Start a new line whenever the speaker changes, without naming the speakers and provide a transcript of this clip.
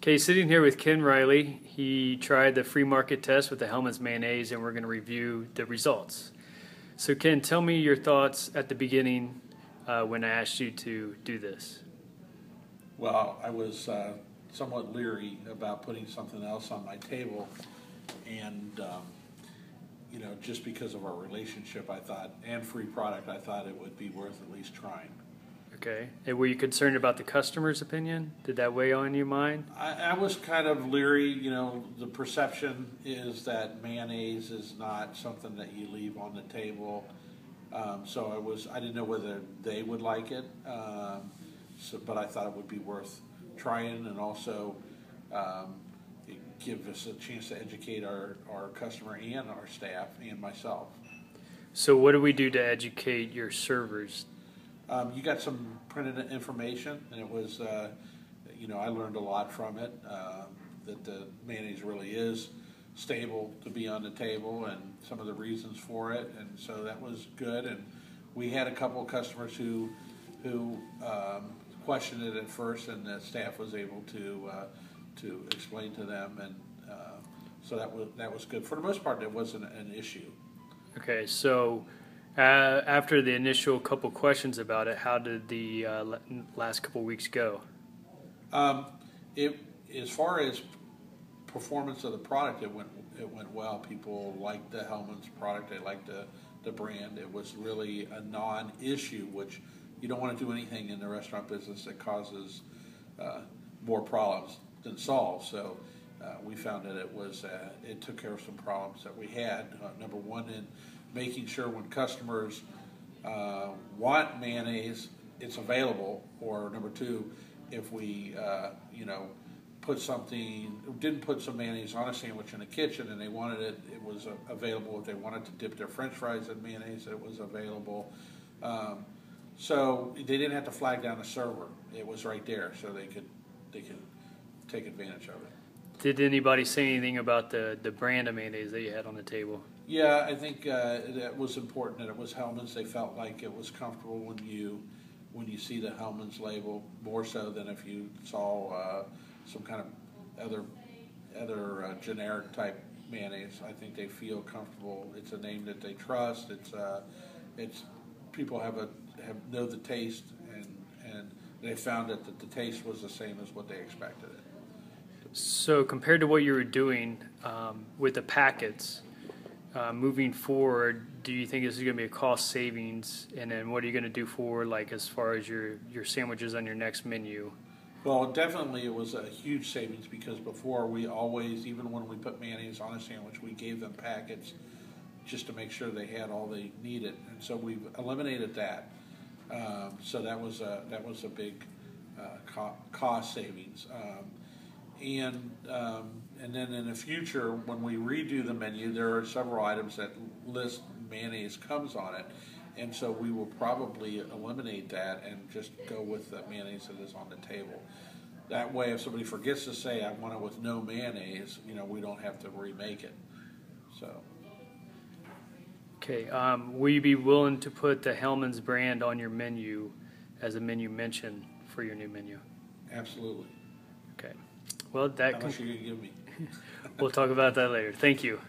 Okay, sitting here with Ken Riley. He tried the free market test with the Hellman's mayonnaise, and we're going to review the results. So Ken, tell me your thoughts at the beginning when I asked you to do this.
Well, I was somewhat leery about putting something else on my table, and just because of our relationship, I thought, and free product, I thought it would be worth at least trying.
Okay, and were you concerned about the customer's opinion? Did that weigh on your mind?
I was kind of leery. The perception is that mayonnaise is not something that you leave on the table. So I didn't know whether they would like it, but I thought it would be worth trying, and also give us a chance to educate our customer and our staff and myself.
So what do we do to educate your servers?
You got some printed information, and it was, I learned a lot from it, that the mayonnaise really is stable to be on the table and some of the reasons for it, and so that was good. And we had a couple of customers who questioned it at first, and the staff was able to explain to them, and so that was good. For the most part, it wasn't an issue.
Okay, so after the initial couple questions about it, how did the last couple weeks go?
As far as performance of the product, it went well. People liked the Hellman's product. They liked the brand. It was really a non-issue, which you don't want to do anything in the restaurant business that causes more problems than solves. So we found that it took care of some problems that we had. Number one, in making sure when customers want mayonnaise, it's available. Or number two, if we didn't put some mayonnaise on a sandwich in the kitchen and they wanted it, it was available. If they wanted to dip their French fries in mayonnaise, it was available. So they didn't have to flag down a server. It was right there, so they could take advantage of it.
Did anybody say anything about the brand of mayonnaise that you had on the table?
Yeah, I think that was important that it was Hellman's. They felt like it was comfortable when you see the Hellman's label, more so than if you saw some kind of other generic type mayonnaise. I think they feel comfortable. It's a name that they trust. It's people know the taste, and they found that the taste was the same as what they expected it.
So compared to what you were doing with the packets, moving forward, do you think this is going to be a cost savings? And then what are you going to do for, like, as far as your sandwiches on your next menu?
Well, definitely it was a huge savings, because before we always, even when we put mayonnaise on a sandwich, we gave them packets just to make sure they had all they needed, and so we've eliminated that. So that was a big cost savings. And then in the future, when we redo the menu, there are several items that list mayonnaise comes on it, and so we will probably eliminate that and just go with the mayonnaise that is on the table. That way, if somebody forgets to say, I want it with no mayonnaise, we don't have to remake it. So.
Okay, will you be willing to put the Hellman's brand on your menu as a menu mention for your new menu?
Absolutely.
Okay. Well,
how much are you going to give me?
We'll talk about that later. Thank you.